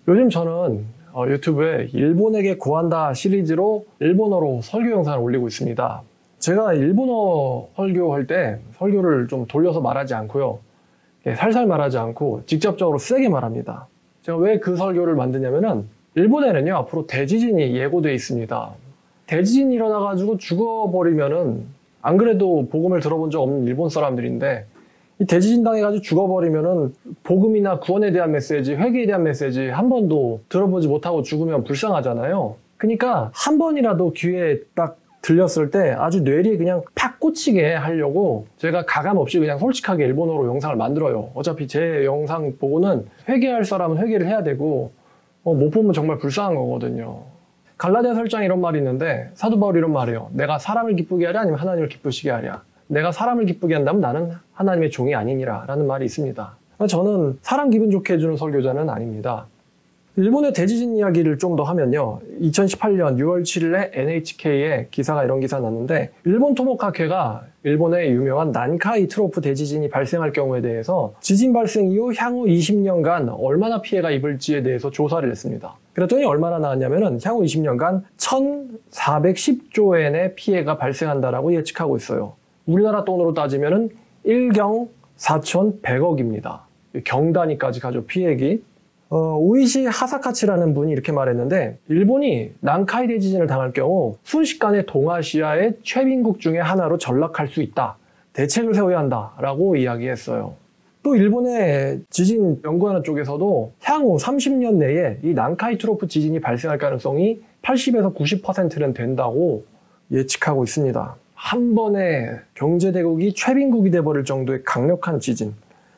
요즘 저는 유튜브에 일본에게 구한다 시리즈로 일본어로 설교 영상을 올리고 있습니다. 제가 일본어 설교할 때 설교를 좀 돌려서 말하지 않고요. 살살 말하지 않고 직접적으로 세게 말합니다. 제가 왜 그 설교를 만드냐면은 일본에는요, 앞으로 대지진이 예고되어 있습니다. 대지진이 일어나가지고 죽어버리면은, 안 그래도 복음을 들어본 적 없는 일본 사람들인데, 이 대지진 당해가지고 죽어버리면은 복음이나 구원에 대한 메시지, 회개에 대한 메시지 한 번도 들어보지 못하고 죽으면 불쌍하잖아요. 그러니까 한 번이라도 기회에 딱 들렸을 때 아주 뇌리에 그냥 팍 꽂히게 하려고 제가 가감 없이 그냥 솔직하게 일본어로 영상을 만들어요. 어차피 제 영상 보고는 회개할 사람은 회개를 해야 되고 못 보면 정말 불쌍한 거거든요. 갈라디아 설장에 이런 말이 있는데 사도 바울이 이런 말이에요. 내가 사람을 기쁘게 하랴 아니면 하나님을 기쁘시게 하랴. 내가 사람을 기쁘게 한다면 나는 하나님의 종이 아니니라 라는 말이 있습니다. 저는 사람 기분 좋게 해주는 설교자는 아닙니다. 일본의 대지진 이야기를 좀 더 하면요. 2018년 6월 7일에 NHK에 이런 기사 났는데 일본 토모카케가 일본의 유명한 난카이 트로프 대지진이 발생할 경우에 대해서 지진 발생 이후 향후 20년간 얼마나 피해가 입을지에 대해서 조사를 했습니다. 그랬더니 얼마나 나왔냐면은 향후 20년간 1410조엔의 피해가 발생한다라고 예측하고 있어요. 우리나라 돈으로 따지면은 1경 4100억입니다. 경단위까지 가죠, 피해액이. 오이시 하사카치라는 분이 이렇게 말했는데 일본이 난카이 대지진을 당할 경우 순식간에 동아시아의 최빈국 중에 하나로 전락할 수 있다. 대책을 세워야 한다라고 이야기했어요. 또 일본의 지진 연구하는 쪽에서도 향후 30년 내에 이 난카이 트로프 지진이 발생할 가능성이 80에서 90%는 된다고 예측하고 있습니다. 한 번에 경제대국이 최빈국이 돼버릴 정도의 강력한 지진.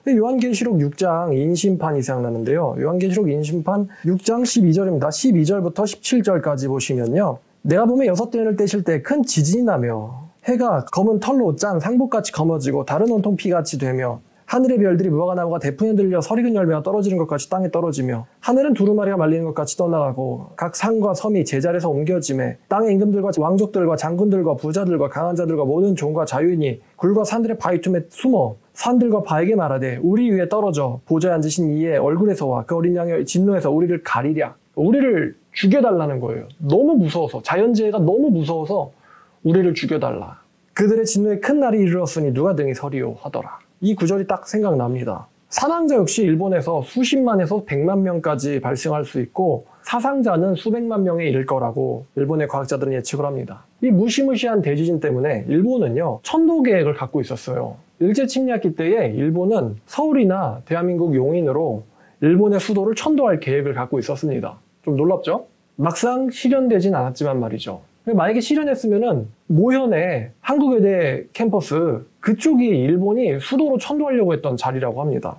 요한계시록 6장 인심판이 생각나는데요. 요한계시록 인심판 6장 12절입니다. 12절부터 17절까지 보시면요. 내가 봄에 6대를 떼실 때 큰 지진이 나며 해가 검은 털로 짠 상복같이 검어지고 다른 온통 피같이 되며 하늘의 별들이 무화과 나무가 대풍에 들려 설익은 열매가 떨어지는 것 같이 땅에 떨어지며 하늘은 두루마리가 말리는 것 같이 떠나가고 각 산과 섬이 제자리에서 옮겨지매 땅의 임금들과 왕족들과 장군들과 부자들과 강한 자들과 모든 종과 자유인이 굴과 산들의 바위 틈에 숨어 산들과 바에게 말하되 우리 위에 떨어져 보좌에 앉으신 이의 얼굴에서와 그 어린 양의 진노에서 우리를 가리랴. 우리를 죽여달라는 거예요. 너무 무서워서, 자연재해가 너무 무서워서 우리를 죽여달라. 그들의 진노의 큰 날이 이르렀으니 누가 등이 서리요 하더라. 이 구절이 딱 생각납니다. 사망자 역시 일본에서 수십만에서 100만 명까지 발생할 수 있고 사상자는 수백만 명에 이를 거라고 일본의 과학자들은 예측을 합니다. 이 무시무시한 대지진 때문에 일본은요, 천도 계획을 갖고 있었어요. 일제침략기 때에 일본은 서울이나 대한민국 용인으로 일본의 수도를 천도할 계획을 갖고 있었습니다. 좀 놀랍죠? 막상 실현되진 않았지만 말이죠. 만약에 실현했으면은 모현의 한국외대 캠퍼스 그쪽이 일본이 수도로 천도하려고 했던 자리라고 합니다.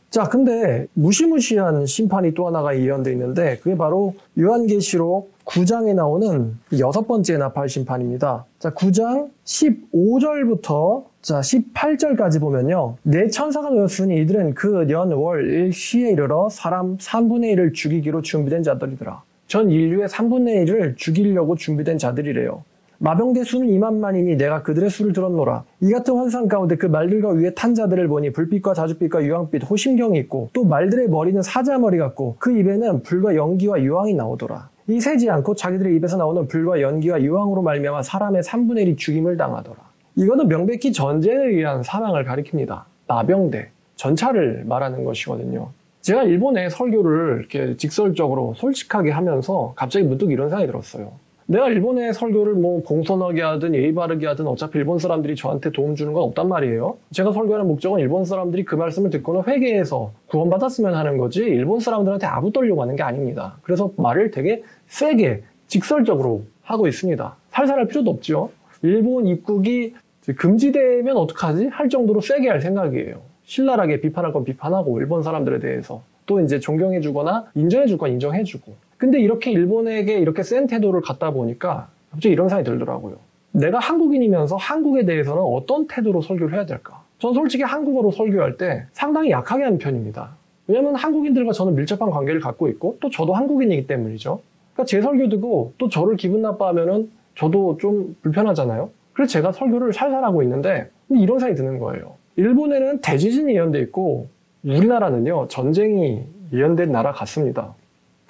자, 근데 무시무시한 심판이 또 하나가 예언되어 있는데 그게 바로 요한계시록 9장에 나오는 6번째 나팔 심판입니다. 자, 9장 15절부터 18절까지 보면요. 네 천사가 놓였으니 이들은 그 년 월 일시에 이르러 사람 3분의 1을 죽이기로 준비된 자들이더라. 전 인류의 3분의 1을 죽이려고 준비된 자들이래요. 마병대 수는 2만만이니 내가 그들의 수를 들었노라. 이 같은 환상 가운데 그 말들과 위에 탄 자들을 보니 불빛과 자줏빛과 유황빛 호심경이 있고 또 말들의 머리는 사자머리 같고 그 입에는 불과 연기와 유황이 나오더라. 이 새지 않고 자기들의 입에서 나오는 불과 연기와 유황으로 말미암아 사람의 3분의 1이 죽임을 당하더라. 이거는 명백히 전쟁에 의한 사망을 가리킵니다. 마병대, 전차를 말하는 것이거든요. 제가 일본의 설교를 이렇게 직설적으로 솔직하게 하면서 갑자기 문득 이런 생각이 들었어요. 내가 일본의 설교를 공손하게 하든 예의 바르게 하든 어차피 일본 사람들이 저한테 도움 주는 건 없단 말이에요. 제가 설교하는 목적은 일본 사람들이 그 말씀을 듣고는 회개해서 구원받았으면 하는 거지 일본 사람들한테 아부 떨려고 하는 게 아닙니다. 그래서 말을 되게 세게 직설적으로 하고 있습니다. 살살 할 필요도 없죠. 일본 입국이 금지되면 어떡하지? 할 정도로 세게 할 생각이에요. 신랄하게 비판할 건 비판하고 일본 사람들에 대해서 또 이제 존경해주거나 인정해줄 건 인정해주고. 근데 이렇게 일본에게 이렇게 센 태도를 갖다 보니까 갑자기 이런 생각이 들더라고요. 내가 한국인이면서 한국에 대해서는 어떤 태도로 설교를 해야 될까? 전 솔직히 한국어로 설교할 때 상당히 약하게 하는 편입니다. 왜냐면 한국인들과 저는 밀접한 관계를 갖고 있고 또 저도 한국인이기 때문이죠. 그러니까 제 설교 듣고 또 저를 기분 나빠하면은 저도 좀 불편하잖아요. 그래서 제가 설교를 살살 하고 있는데 이런 생각이 드는 거예요. 일본에는 대지진이 예언돼 있고 우리나라는요 전쟁이 예언된 나라 같습니다.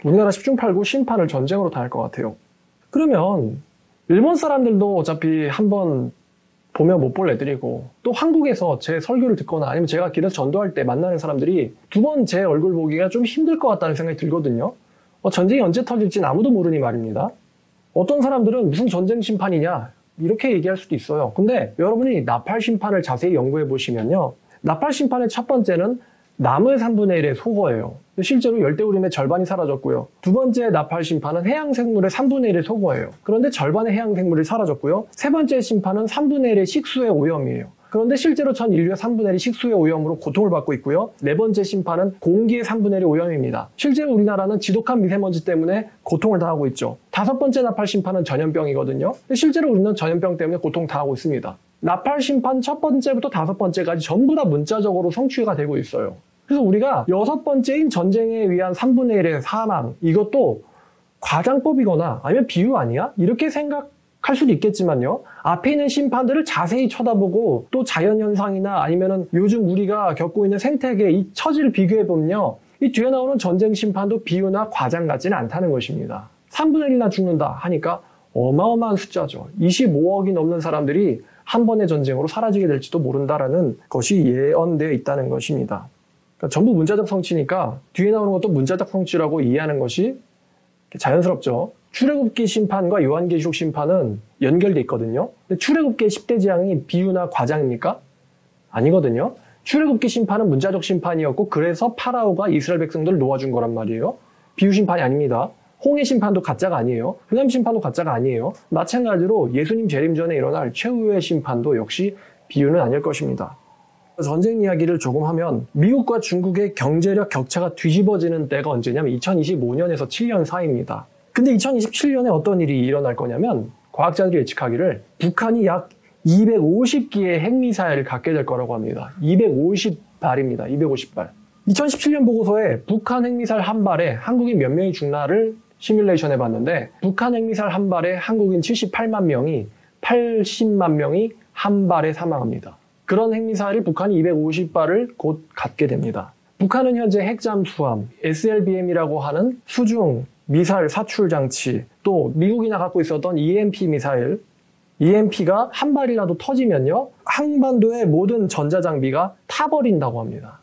우리나라 10중 8구 심판을 전쟁으로 다 할 것 같아요. 그러면 일본 사람들도 어차피 한번 보면 못 볼 애들이고, 또 한국에서 제 설교를 듣거나 아니면 제가 길에서 전도할 때 만나는 사람들이 두 번 제 얼굴 보기가 좀 힘들 것 같다는 생각이 들거든요. 전쟁이 언제 터질지는 아무도 모르니 말입니다. 어떤 사람들은 무슨 전쟁 심판이냐 이렇게 얘기할 수도 있어요. 근데 여러분이 나팔 심판을 자세히 연구해 보시면요, 나팔 심판의 첫 번째는 나무의 3분의 1의 속어예요. 실제로 열대우림의 절반이 사라졌고요. 두 번째 나팔 심판은 해양생물의 3분의 1의 속어예요. 그런데 절반의 해양생물이 사라졌고요. 세 번째 심판은 3분의 1의 식수의 오염이에요. 그런데 실제로 전 인류의 3분의 1이 식수의 오염으로 고통을 받고 있고요. 네 번째 심판은 공기의 3분의 1의 오염입니다. 실제로 우리나라는 지독한 미세먼지 때문에 고통을 당하고 있죠. 다섯 번째 나팔 심판은 전염병이거든요. 실제로 우리는 전염병 때문에 고통 당하고 있습니다. 나팔 심판 첫 번째부터 다섯 번째까지 전부 다 문자적으로 성취가 되고 있어요. 그래서 우리가 여섯 번째인 전쟁에 의한 3분의 1의 사망, 이것도 과장법이거나 아니면 비유 아니야? 이렇게 생각할 수도 있겠지만요. 앞에 있는 심판들을 자세히 쳐다보고 또 자연현상이나 아니면은 요즘 우리가 겪고 있는 생태계 이 처지를 비교해보면요, 이 뒤에 나오는 전쟁 심판도 비유나 과장 같지는 않다는 것입니다. 3분의 1이나 죽는다 하니까 어마어마한 숫자죠. 25억이 넘는 사람들이 한 번의 전쟁으로 사라지게 될지도 모른다라는 것이 예언되어 있다는 것입니다. 그러니까 전부 문자적 성취니까 뒤에 나오는 것도 문자적 성취라고 이해하는 것이 자연스럽죠. 출애굽기 심판과 요한계시록 심판은 연결돼 있거든요. 근데 출애굽기의 10대 재앙이 비유나 과장입니까? 아니거든요. 출애굽기 심판은 문자적 심판이었고, 그래서 파라오가 이스라엘 백성들을 놓아준 거란 말이에요. 비유 심판이 아닙니다. 홍해 심판도 가짜가 아니에요. 흑암 심판도 가짜가 아니에요. 마찬가지로 예수님 재림 전에 일어날 최후의 심판도 역시 비유는 아닐 것입니다. 전쟁 이야기를 조금 하면 미국과 중국의 경제력 격차가 뒤집어지는 때가 언제냐면 2025년에서 7년 사이입니다. 근데 2027년에 어떤 일이 일어날 거냐면 과학자들이 예측하기를 북한이 약 250기의 핵미사일을 갖게 될 거라고 합니다. 250발입니다. 250발. 2017년 보고서에 북한 핵미사일 한 발에 한국인 몇 명이 죽나를 시뮬레이션 해봤는데, 북한 핵미사일 한 발에 한국인 78만 명이 80만 명이 한 발에 사망합니다. 그런 핵미사일을 북한이 250발을 곧 갖게 됩니다. 북한은 현재 핵잠수함, SLBM이라고 하는 수중 미사일 사출 장치, 또 미국이나 갖고 있었던 EMP 미사일, EMP가 한 발이라도 터지면요, 한반도의 모든 전자장비가 타버린다고 합니다.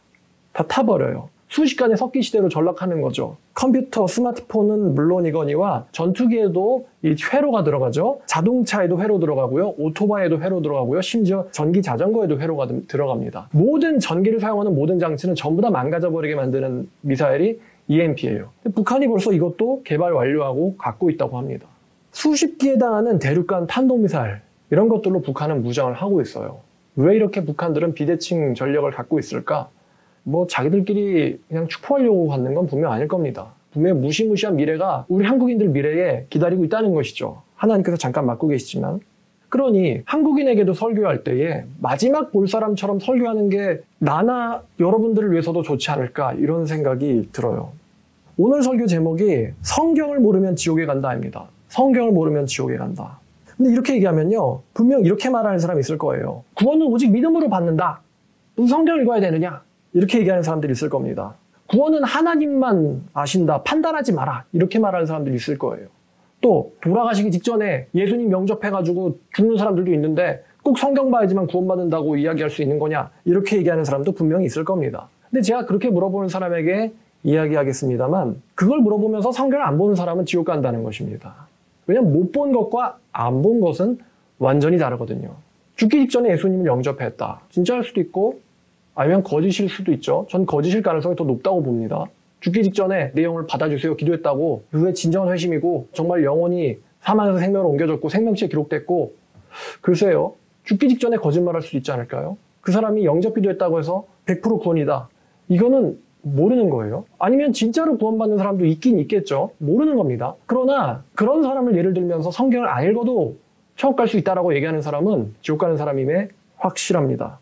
다 타버려요. 순식간에 석기 시대로 전락하는 거죠. 컴퓨터, 스마트폰은 물론이거니와 전투기에도 이 회로가 들어가죠. 자동차에도 회로 들어가고요. 오토바이에도 회로 들어가고요. 심지어 전기 자전거에도 회로가 들어갑니다. 모든 전기를 사용하는 모든 장치는 전부 다 망가져버리게 만드는 미사일이 EMP예요. 북한이 벌써 이것도 개발 완료하고 갖고 있다고 합니다. 수십 기에 달하는 대륙간 탄도미사일, 이런 것들로 북한은 무장을 하고 있어요. 왜 이렇게 북한들은 비대칭 전력을 갖고 있을까? 자기들끼리 그냥 축포하려고 갖는 건 분명 아닐 겁니다. 분명 무시무시한 미래가 우리 한국인들 미래에 기다리고 있다는 것이죠. 하나님께서 잠깐 맡고 계시지만. 그러니 한국인에게도 설교할 때에 마지막 볼 사람처럼 설교하는 게 나나 여러분들을 위해서도 좋지 않을까, 이런 생각이 들어요. 오늘 설교 제목이 성경을 모르면 지옥에 간다입니다. 성경을 모르면 지옥에 간다. 근데 이렇게 얘기하면요, 분명 이렇게 말하는 사람이 있을 거예요. 구원은 오직 믿음으로 받는다. 무슨 성경을 읽어야 되느냐? 이렇게 얘기하는 사람들이 있을 겁니다. 구원은 하나님만 아신다. 판단하지 마라. 이렇게 말하는 사람들이 있을 거예요. 또 돌아가시기 직전에 예수님 영접해가지고 죽는 사람들도 있는데 꼭 성경 봐야지만 구원받는다고 이야기할 수 있는 거냐? 이렇게 얘기하는 사람도 분명히 있을 겁니다. 근데 제가 그렇게 물어보는 사람에게 이야기하겠습니다만, 그걸 물어보면서 성경을 안 보는 사람은 지옥 간다는 것입니다. 왜냐하면 못 본 것과 안 본 것은 완전히 다르거든요. 죽기 직전에 예수님을 영접했다. 진짜일 수도 있고 아니면 거짓일 수도 있죠. 전 거짓일 가능성이 더 높다고 봅니다. 죽기 직전에 내 영을 받아주세요 기도했다고, 그게 진정한 회심이고 정말 영혼이 사망에서 생명으로 옮겨졌고 생명치에 기록됐고, 글쎄요, 죽기 직전에 거짓말할 수도 있지 않을까요? 그 사람이 영접 기도했다고 해서 100% 구원이다, 이거는 모르는 거예요. 아니면 진짜로 구원받는 사람도 있긴 있겠죠. 모르는 겁니다. 그러나 그런 사람을 예를 들면서 성경을 안 읽어도 천국 갈 수 있다라고 얘기하는 사람은 지옥 가는 사람임에 확실합니다.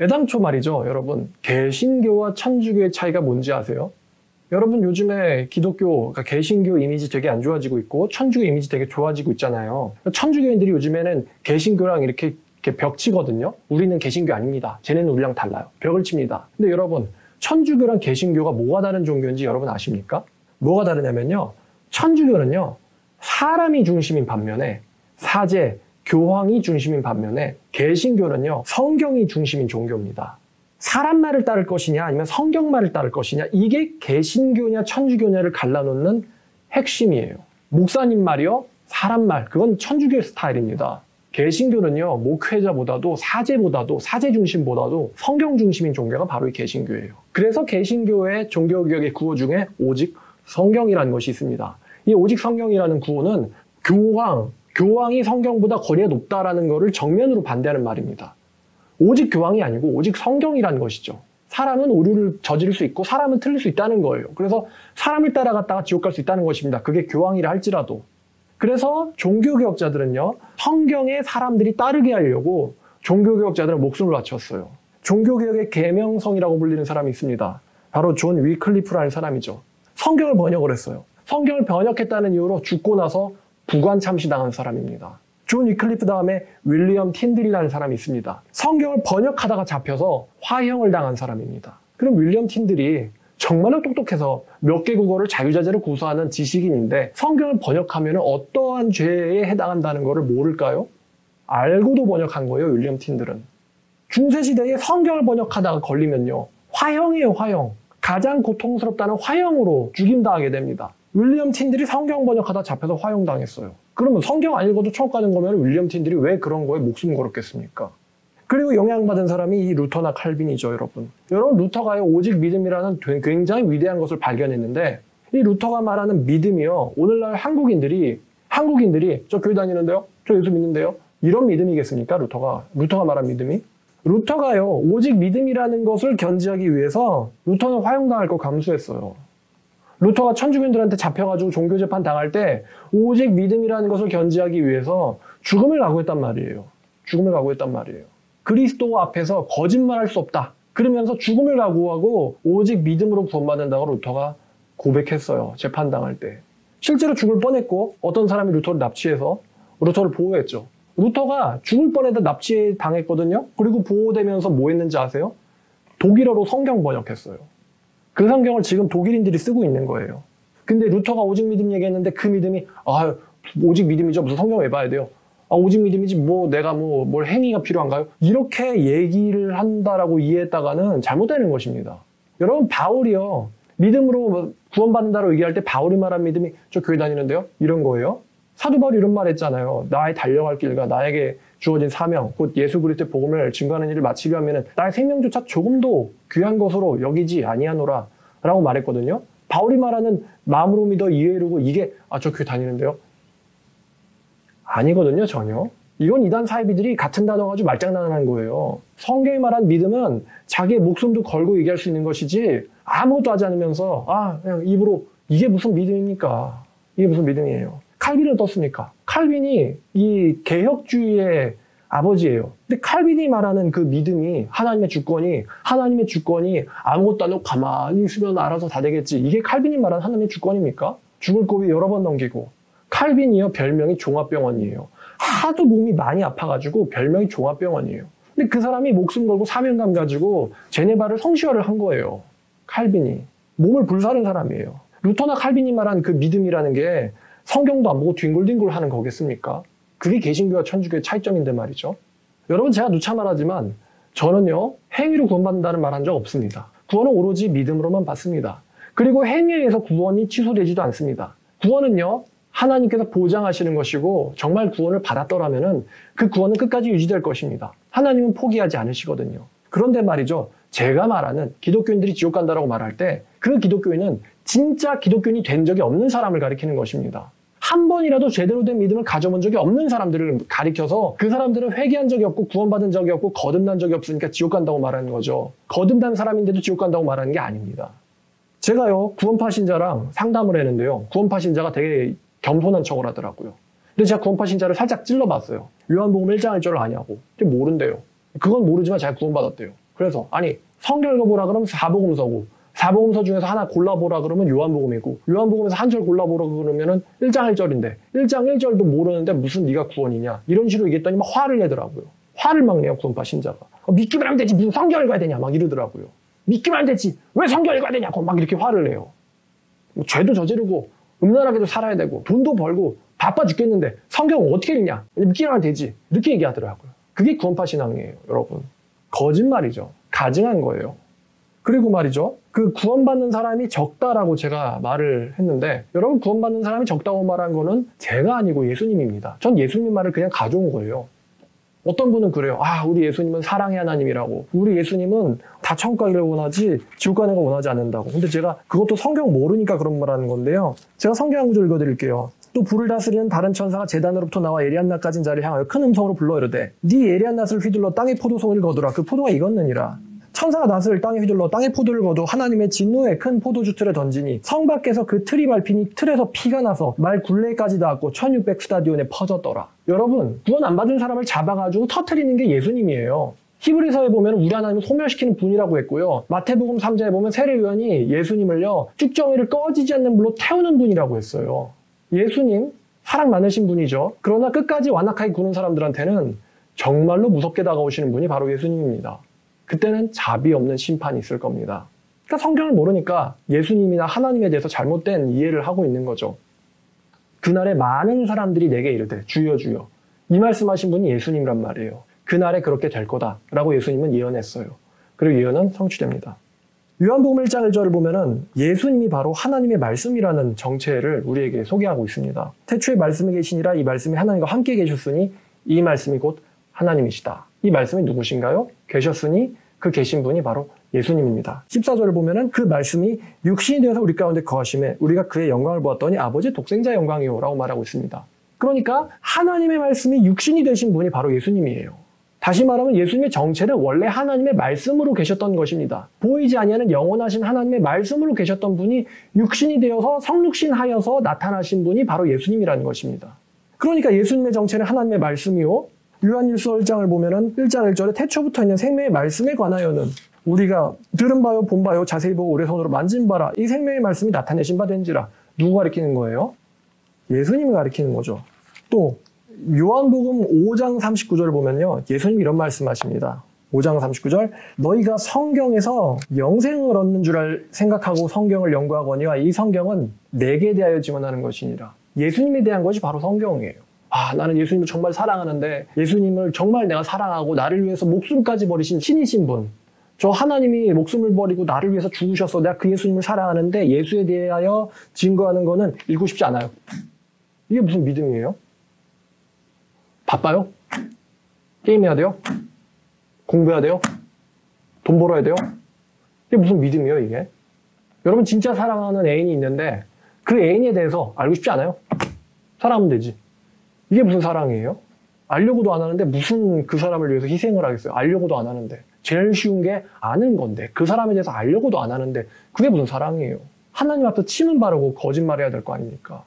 애당초 말이죠, 여러분, 개신교와 천주교의 차이가 뭔지 아세요? 여러분, 요즘에 기독교, 그러니까 개신교 이미지 되게 안 좋아지고 있고 천주교 이미지 되게 좋아지고 있잖아요. 천주교인들이 요즘에는 개신교랑 이렇게 벽 치거든요. 우리는 개신교 아닙니다. 쟤네는 우리랑 달라요. 벽을 칩니다. 근데 여러분, 천주교랑 개신교가 뭐가 다른 종교인지 여러분 아십니까? 뭐가 다르냐면요. 천주교는요. 사람이 중심인 반면에 사제, 교황이 중심인 반면에 개신교는요. 성경이 중심인 종교입니다. 사람 말을 따를 것이냐 아니면 성경 말을 따를 것이냐 이게 개신교냐 천주교냐를 갈라놓는 핵심이에요. 목사님 말이요. 사람 말. 그건 천주교의 스타일입니다. 개신교는요. 목회자보다도 사제보다도 사제 중심보다도 성경 중심인 종교가 바로 이 개신교예요. 그래서 개신교의 종교개혁의 구호 중에 오직 성경이라는 것이 있습니다. 이 오직 성경이라는 구호는 교황이 성경보다 거리가 높다라는 것을 정면으로 반대하는 말입니다. 오직 교황이 아니고 오직 성경이라는 것이죠. 사람은 오류를 저지를 수 있고 사람은 틀릴 수 있다는 거예요. 그래서 사람을 따라갔다가 지옥 갈 수 있다는 것입니다. 그게 교황이라 할지라도. 그래서 종교개혁자들은요. 성경에 사람들이 따르게 하려고 종교개혁자들은 목숨을 바쳤어요. 종교개혁의 계명성이라고 불리는 사람이 있습니다. 바로 존 위클리프라는 사람이죠. 성경을 번역을 했어요. 성경을 번역했다는 이유로 죽고 나서 부관 참시당한 사람입니다. 존 위클리프 다음에 윌리엄 틴들이라는 사람이 있습니다. 성경을 번역하다가 잡혀서 화형을 당한 사람입니다. 그럼 윌리엄 틴들이 정말로 똑똑해서 몇 개 국어를 자유자재로 고수하는 지식인인데 성경을 번역하면 어떠한 죄에 해당한다는 것을 모를까요? 알고도 번역한 거예요, 윌리엄 틴들은. 중세시대에 성경을 번역하다가 걸리면요. 화형이에요, 화형. 가장 고통스럽다는 화형으로 죽임당하게 됩니다. 윌리엄 틴들이 성경 번역하다 잡혀서 화형당했어요. 그러면 성경 안 읽어도 천국 가는 거면 윌리엄 틴들이 왜 그런 거에 목숨 걸었겠습니까? 그리고 영향받은 사람이 이 루터나 칼빈이죠, 여러분. 여러분, 루터가요, 오직 믿음이라는 굉장히 위대한 것을 발견했는데, 이 루터가 말하는 믿음이요, 오늘날 한국인들이, 저 교회 다니는데요? 저 예수 믿는데요? 이런 믿음이겠습니까, 루터가 말한 믿음이? 루터가요, 오직 믿음이라는 것을 견지하기 위해서 루터는 화형당할 거 감수했어요. 루터가 천주교인들한테 잡혀가지고 종교재판 당할 때 오직 믿음이라는 것을 견지하기 위해서 죽음을 각오했단 말이에요. 그리스도 앞에서 거짓말할 수 없다. 그러면서 죽음을 각오하고 오직 믿음으로 구원받는다고 루터가 고백했어요. 재판당할 때. 실제로 죽을 뻔했고 어떤 사람이 루터를 납치해서 루터를 보호했죠. 루터가 죽을 뻔해도 납치당했거든요. 그리고 보호되면서 뭐 했는지 아세요? 독일어로 성경 번역했어요. 그 성경을 지금 독일인들이 쓰고 있는 거예요. 근데 루터가 오직 믿음 얘기했는데 그 믿음이 오직 믿음이죠. 무슨 성경 왜 봐야 돼요? 오직 믿음이지 내가 뭘 행위가 필요한가요? 이렇게 얘기를 한다라고 이해했다가는 잘못되는 것입니다. 여러분 바울이요. 믿음으로 구원받는다고 얘기할 때 바울이 말한 믿음이 저 교회 다니는데요? 이런 거예요. 사도 바울이 이런 말 했잖아요. 나의 달려갈 길과 나에게 주어진 사명, 곧 예수 그리스도의 복음을 증거하는 일을 마치려 하면은 나의 생명조차 조금도 귀한 것으로 여기지 아니하노라 라고 말했거든요. 바울이 말하는 마음으로 믿어 이에 이르고 이게 저 교회 다니는데요? 아니거든요, 전혀. 이건 이단 사이비들이 같은 단어 가지고 말장난하는 거예요. 성경이 말한 믿음은 자기의 목숨도 걸고 얘기할 수 있는 것이지 아무것도 하지 않으면서 그냥 입으로 이게 무슨 믿음입니까? 이게 무슨 믿음이에요? 칼빈은 어떻습니까? 칼빈이 이 개혁주의의 아버지예요. 근데 칼빈이 말하는 그 믿음이 하나님의 주권이 아무것도 안 하고 가만히 있으면 알아서 다 되겠지. 이게 칼빈이 말하는 하나님의 주권입니까? 죽을 고비 여러 번 넘기고. 칼빈이요, 별명이 종합병원이에요. 하도 몸이 많이 아파가지고 별명이 종합병원이에요. 근데 그 사람이 목숨 걸고 사명감 가지고 제네바를 성시화를 한 거예요. 칼빈이. 몸을 불사른 사람이에요. 루터나 칼빈이 말한 그 믿음이라는 게 성경도 안 보고 뒹굴뒹굴 하는 거겠습니까? 그게 개신교와 천주교의 차이점인데 말이죠. 여러분 제가 누차 말하지만 저는요 행위로 구원받는다는 말 한 적 없습니다. 구원은 오로지 믿음으로만 받습니다. 그리고 행위에 의해서 구원이 취소되지도 않습니다. 구원은요 하나님께서 보장하시는 것이고 정말 구원을 받았더라면은 그 구원은 끝까지 유지될 것입니다. 하나님은 포기하지 않으시거든요. 그런데 말이죠. 제가 말하는 기독교인들이 지옥 간다라고 말할 때 그 기독교인은 진짜 기독교인이 된 적이 없는 사람을 가리키는 것입니다. 한 번이라도 제대로 된 믿음을 가져본 적이 없는 사람들을 가리켜서 그 사람들은 회개한 적이 없고 구원받은 적이 없고 거듭난 적이 없으니까 지옥 간다고 말하는 거죠. 거듭난 사람인데도 지옥 간다고 말하는 게 아닙니다. 제가요 구원파 신자랑 상담을 했는데요. 구원파 신자가 되게 겸손한 척을 하더라고요. 근데 제가 구원파 신자를 살짝 찔러봤어요. 요한복음 1장 1절을 아냐고. 근데 모른대요. 그건 모르지만 제가 구원받았대요. 그래서 성경 읽어보라 그러면 사복음서고 사복음서 중에서 하나 골라보라 그러면 요한복음이고 요한복음에서 한 절 골라보라 그러면은 1장 1절인데 1장 1절도 모르는데 무슨 네가 구원이냐 이런 식으로 얘기했더니 막 화를 내더라고요. 화를 막 내요 구원파 신자가. 믿기만 하면 되지 무슨 성경 읽어야 되냐 막 이러더라고요. 믿기만 하면 되지 왜 성경 읽어야 되냐고 막 이렇게 화를 내요. 뭐 죄도 저지르고 음란하게도 살아야 되고 돈도 벌고 바빠 죽겠는데 성경은 어떻게 읽냐? 믿기만 하면 되지. 이렇게 얘기하더라고요. 그게 구원파 신앙이에요, 여러분. 거짓말이죠. 가증한 거예요. 그리고 말이죠. 그 구원받는 사람이 적다라고 제가 말을 했는데 여러분 구원받는 사람이 적다고 말한 거는 제가 아니고 예수님입니다. 전 예수님 말을 그냥 가져온 거예요. 어떤 분은 그래요. 아, 우리 예수님은 사랑의 하나님이라고. 우리 예수님은 다 천국 가기를 원하지 지옥 가는 거 원하지 않는다고. 근데 제가 그것도 성경 모르니까 그런 말 하는 건데요. 제가 성경 한 구절 읽어드릴게요. 또 불을 다스리는 다른 천사가 제단으로부터 나와 예리한 낫 가진 자를 향하여 큰 음성으로 불러 이르되 네 예리한 낫을 휘둘러 땅에 포도송이를 거두라. 그 포도가 익었느니라. 천사가 낫을 땅에 휘둘러 땅에 포도를 거두 하나님의 진노의 큰 포도주 틀에 던지니 성 밖에서 그 틀이 밟히니 틀에서 피가 나서 말 굴레까지 닿았고 1600 스타디온에 퍼졌더라. 여러분 구원 안 받은 사람을 잡아가지고 터트리는 게 예수님이에요. 히브리서에 보면 우리 하나님을 소멸시키는 분이라고 했고요. 마태복음 3장에 보면 세례요한이 예수님을요 쭉정이를 꺼지지 않는 불로 태우는 분이라고 했어요. 예수님 사랑 많으신 분이죠. 그러나 끝까지 완악하게 구는 사람들한테는 정말로 무섭게 다가오시는 분이 바로 예수님입니다. 그때는 자비 없는 심판이 있을 겁니다. 그러니까 성경을 모르니까 예수님이나 하나님에 대해서 잘못된 이해를 하고 있는 거죠. 그날에 많은 사람들이 내게 이르되 주여 주여 이 말씀하신 분이 예수님이란 말이에요. 그날에 그렇게 될 거다라고 예수님은 예언했어요. 그리고 예언은 성취됩니다. 요한복음 1장 1절을 보면은 예수님이 바로 하나님의 말씀이라는 정체를 우리에게 소개하고 있습니다. 태초에 말씀이 계시니라 이 말씀이 하나님과 함께 계셨으니 이 말씀이 곧 하나님이시다. 이 말씀이 누구신가요? 계셨으니 그 계신 분이 바로 예수님입니다. 14절을 보면은 그 말씀이 육신이 되어서 우리 가운데 거하심에 우리가 그의 영광을 보았더니 아버지의 독생자의 영광이요 라고 말하고 있습니다. 그러니까 하나님의 말씀이 육신이 되신 분이 바로 예수님이에요. 다시 말하면 예수님의 정체는 원래 하나님의 말씀으로 계셨던 것입니다. 보이지 아니하는 영원하신 하나님의 말씀으로 계셨던 분이 육신이 되어서 성육신하여서 나타나신 분이 바로 예수님이라는 것입니다. 그러니까 예수님의 정체는 하나님의 말씀이요. 요한일서 1장을 보면은 1장 1절에 태초부터 있는 생명의 말씀에 관하여는 우리가 들은 바요 본 바요 자세히 보고 오래 손으로 만진 바라 이 생명의 말씀이 나타내신 바 된지라. 누구 가리키는 거예요? 예수님을 가리키는 거죠. 또 요한복음 5장 39절을 보면요. 예수님이 이런 말씀하십니다. 5장 39절 너희가 성경에서 영생을 얻는 줄 생각하고 성경을 연구하거니와 이 성경은 내게 대하여 증언하는 것이니라. 예수님에 대한 것이 바로 성경이에요. 아, 나는 예수님을 정말 사랑하는데 예수님을 정말 내가 사랑하고 나를 위해서 목숨까지 버리신 신이신 분. 저 하나님이 목숨을 버리고 나를 위해서 죽으셔서 내가 그 예수님을 사랑하는데 예수에 대하여 증거하는 거는 읽고 싶지 않아요. 이게 무슨 믿음이에요? 바빠요? 게임해야 돼요? 공부해야 돼요? 돈 벌어야 돼요? 이게 무슨 믿음이에요, 이게? 여러분 진짜 사랑하는 애인이 있는데 그 애인에 대해서 알고 싶지 않아요? 사랑하면 되지. 이게 무슨 사랑이에요? 알려고도 안 하는데 무슨 그 사람을 위해서 희생을 하겠어요? 알려고도 안 하는데. 제일 쉬운 게 아는 건데 그 사람에 대해서 알려고도 안 하는데 그게 무슨 사랑이에요? 하나님 앞에 침은 바르고 거짓말해야 될 거 아닙니까?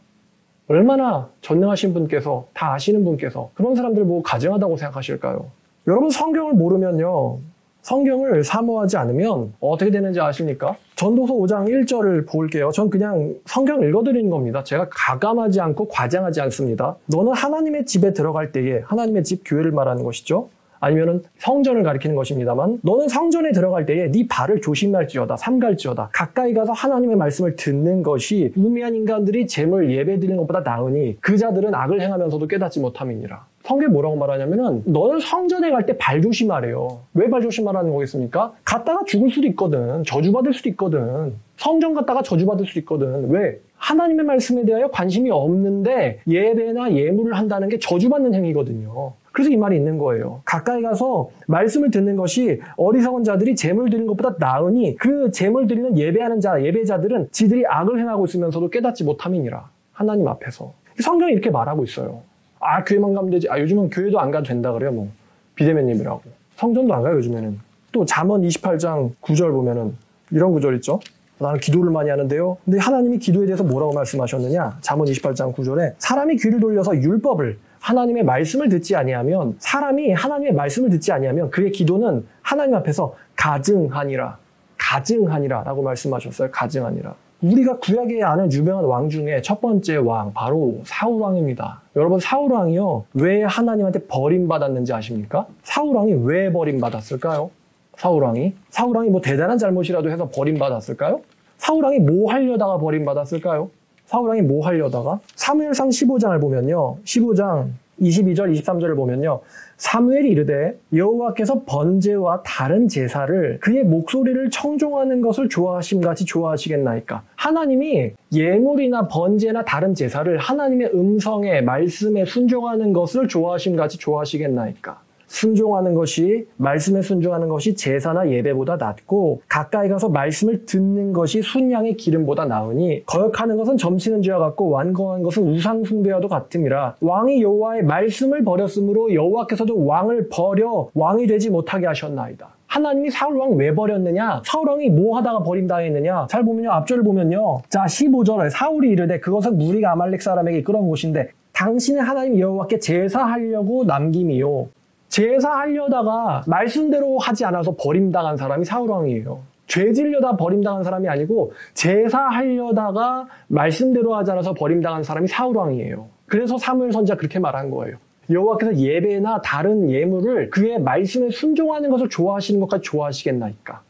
얼마나 전능하신 분께서 다 아시는 분께서 그런 사람들 보고 가증하다고 생각하실까요? 여러분 성경을 모르면요. 성경을 사모하지 않으면 어떻게 되는지 아십니까? 전도서 5장 1절을 볼게요. 전 그냥 성경 읽어드리는 겁니다. 제가 가감하지 않고 과장하지 않습니다. 너는 하나님의 집에 들어갈 때에 하나님의 집 교회를 말하는 것이죠. 아니면은 성전을 가리키는 것입니다만 너는 성전에 들어갈 때에 네 발을 조심할지어다 삼갈지어다 가까이 가서 하나님의 말씀을 듣는 것이 우매한 인간들이 재물 예배드리는 것보다 나으니 그 자들은 악을 행하면서도 깨닫지 못함이니라. 성경에 뭐라고 말하냐면은 너는 성전에 갈 때 발 조심하래요. 왜 발 조심하라는 거겠습니까? 갔다가 죽을 수도 있거든. 저주받을 수도 있거든. 성전 갔다가 저주받을 수도 있거든. 왜? 하나님의 말씀에 대하여 관심이 없는데 예배나 예물을 한다는 게 저주받는 행위거든요. 그래서 이 말이 있는 거예요. 가까이 가서 말씀을 듣는 것이 어리석은 자들이 재물 드리는 것보다 나으니 그 재물 드리는 예배하는 자, 예배자들은 지들이 악을 행하고 있으면서도 깨닫지 못함이니라. 하나님 앞에서. 성경이 이렇게 말하고 있어요. 아, 교회만 가면 되지. 아, 요즘은 교회도 안 가도 된다 그래요. 뭐 비대면님이라고. 성전도 안 가요, 요즘에는. 또 잠언 28장 9절 보면은 이런 구절 있죠. 나는 기도를 많이 하는데요. 근데 하나님이 기도에 대해서 뭐라고 말씀하셨느냐? 잠언 28장 9절에 사람이 귀를 돌려서 율법을 하나님의 말씀을 듣지 아니하면 사람이 하나님의 말씀을 듣지 아니하면 그의 기도는 하나님 앞에서 가증하니라. 가증하니라 라고 말씀하셨어요. 가증하니라. 우리가 구약에 아는 유명한 왕 중에 첫 번째 왕 바로 사울왕입니다. 여러분 사울왕이요. 왜 하나님한테 버림받았는지 아십니까? 사울왕이 왜 버림받았을까요? 사울왕이 뭐 대단한 잘못이라도 해서 버림받았을까요? 사울왕이 뭐 하려다가 버림받았을까요? 사울왕이 뭐 하려다가? 사무엘상 15장을 보면요. 15장 22절 23절을 보면요. 사무엘이 이르되 여호와께서 번제와 다른 제사를 그의 목소리를 청종하는 것을 좋아하심같이 좋아하시겠나이까. 하나님이 예물이나 번제나 다른 제사를 하나님의 음성에 말씀에 순종하는 것을 좋아하심같이 좋아하시겠나이까. 순종하는 것이 말씀에 순종하는 것이 제사나 예배보다 낫고 가까이 가서 말씀을 듣는 것이 순양의 기름보다 나으니 거역하는 것은 점치는 죄와 같고 완거한 것은 우상 숭배와도 같음이라. 왕이 여호와의 말씀을 버렸으므로 여호와께서도 왕을 버려 왕이 되지 못하게 하셨나이다. 하나님이 사울왕 왜 버렸느냐? 사울왕이 뭐 하다가 버림당했느냐? 잘 보면요. 앞절을 보면요. 자 15절에 사울이 이르되 그것은 무리가 아말렉 사람에게 이끌어온 곳인데 당신의 하나님 여호와께 제사하려고 남김이요. 제사하려다가 말씀대로 하지 않아서 버림당한 사람이 사울왕이에요. 죄질려다 버림당한 사람이 아니고 제사하려다가 말씀대로 하지 않아서 버림당한 사람이 사울왕이에요. 그래서 사무엘 선지자가 그렇게 말한 거예요. 여호와께서 예배나 다른 예물을 그의 말씀에 순종하는 것을 좋아하시는 것까지 좋아하시겠나이까.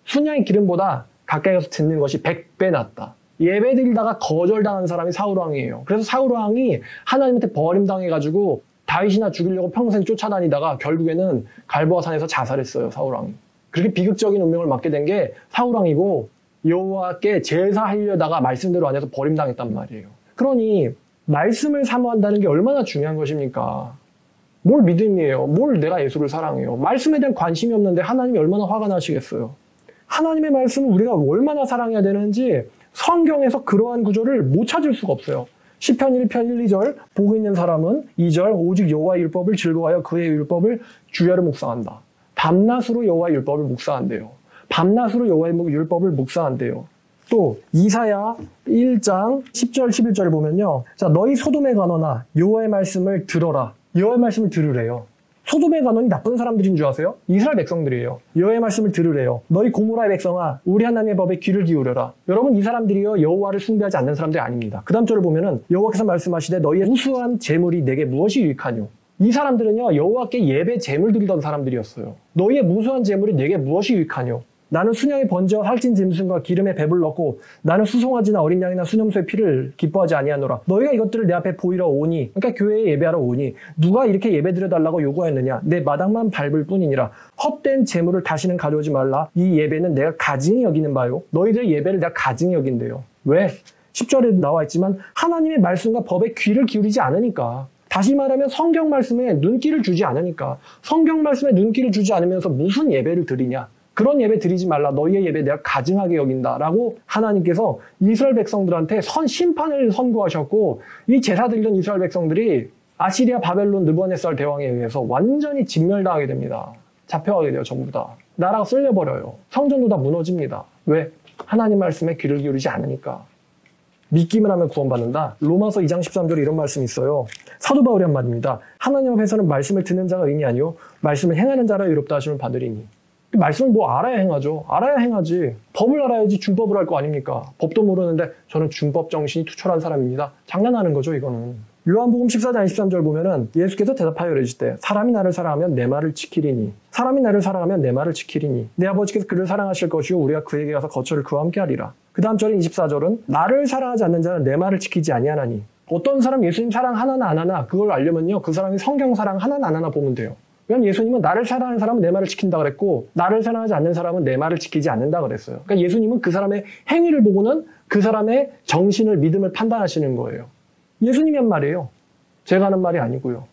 순양의 기름보다 가까이 가서 듣는 것이 100배 낫다. 예배 드리다가 거절당한 사람이 사울왕이에요. 그래서 사울왕이 하나님한테 버림당해가지고 다윗이나 죽이려고 평생 쫓아다니다가 결국에는 갈보아 산에서 자살했어요. 사울왕이. 그렇게 비극적인 운명을 맞게 된 게 사울왕이고 여호와께 제사하려다가 말씀대로 안 해서 버림당했단 말이에요. 그러니 말씀을 사모한다는 게 얼마나 중요한 것입니까? 뭘 믿음이에요? 뭘 내가 예수를 사랑해요? 말씀에 대한 관심이 없는데 하나님이 얼마나 화가 나시겠어요? 하나님의 말씀을 우리가 얼마나 사랑해야 되는지 성경에서 그러한 구조를 못 찾을 수가 없어요. 시편 1편 1, 2절 보고 있는 사람은 2절 오직 여호와의 율법을 즐거워하여 그의 율법을 주야로 묵상한다. 밤낮으로 여호와의 율법을 묵상한대요. 밤낮으로 여호와의 율법을 묵상한대요. 또 이사야 1장 10절 11절을 보면요. 자 너희 소돔에 가노나 여호와의 말씀을 들어라. 여호와의 말씀을 들으래요. 소돔의 간원이 나쁜 사람들인 줄 아세요? 이스라엘 백성들이에요. 여호와의 말씀을 들으래요. 너희 고모라의 백성아 우리 하나님의 법에 귀를 기울여라. 여러분 이 사람들이요 여호와를 숭배하지 않는 사람들이 아닙니다. 그 다음 절을 보면은 여호와께서 말씀하시되 너희의 우수한 재물이 내게 무엇이 유익하뇨. 이 사람들은요 여호와께 예배 재물 드리던 사람들이었어요. 너희의 무수한 재물이 내게 무엇이 유익하뇨. 나는 순양의 번제와 살찐 짐승과 기름에 배불 넣고 나는 수송아지나 어린 양이나 수염소의 피를 기뻐하지 아니하노라. 너희가 이것들을 내 앞에 보이러 오니 그러니까 교회에 예배하러 오니 누가 이렇게 예배드려달라고 요구하였느냐. 내 마당만 밟을 뿐이니라. 헛된 재물을 다시는 가져오지 말라. 이 예배는 내가 가증히 여기는 바요. 너희들의 예배를 내가 가증히 여긴대요. 왜? 10절에 나와 있지만 하나님의 말씀과 법에 귀를 기울이지 않으니까. 다시 말하면 성경 말씀에 눈길을 주지 않으니까. 성경 말씀에 눈길을 주지 않으면서 무슨 예배를 드리냐. 그런 예배 드리지 말라. 너희의 예배 내가 가증하게 여긴다라고 하나님께서 이스라엘 백성들한테 심판을 선고하셨고 이 제사 드리던 이스라엘 백성들이 아시리아 바벨론 느부갓네살 대왕에 의해서 완전히 진멸당하게 됩니다. 잡혀가게 돼요. 전부 다. 나라가 쓸려버려요. 성전도 다 무너집니다. 왜? 하나님 말씀에 귀를 기울이지 않으니까. 믿기만 하면 구원받는다. 로마서 2장 13절에 이런 말씀이 있어요. 사도 바울이 한 말입니다. 하나님 앞에서는 말씀을 듣는 자가 의인이 아니요 말씀을 행하는 자라 의롭다 하심을 받으리니. 말씀을 뭐 알아야 행하죠. 알아야 행하지. 법을 알아야지 준법을 할 거 아닙니까? 법도 모르는데 저는 준법 정신이 투철한 사람입니다. 장난하는 거죠, 이거는. 요한복음 14장 23절 보면은 예수께서 대답하여 이르시되 사람이 나를 사랑하면 내 말을 지키리니 사람이 나를 사랑하면 내 말을 지키리니 내 아버지께서 그를 사랑하실 것이요 우리가 그에게 가서 거처를 그와 함께 하리라. 그 다음 절인 24절은 나를 사랑하지 않는 자는 내 말을 지키지 아니하나니. 어떤 사람 예수님 사랑 하나나 안 하나 그걸 알려면요 그 사람이 성경 사랑 하나나 안 하나 보면 돼요. 왜냐면 예수님은 나를 사랑하는 사람은 내 말을 지킨다 그랬고 나를 사랑하지 않는 사람은 내 말을 지키지 않는다 그랬어요. 그러니까 예수님은 그 사람의 행위를 보고는 그 사람의 정신을 믿음을 판단하시는 거예요. 예수님이 한 말이에요. 제가 하는 말이 아니고요.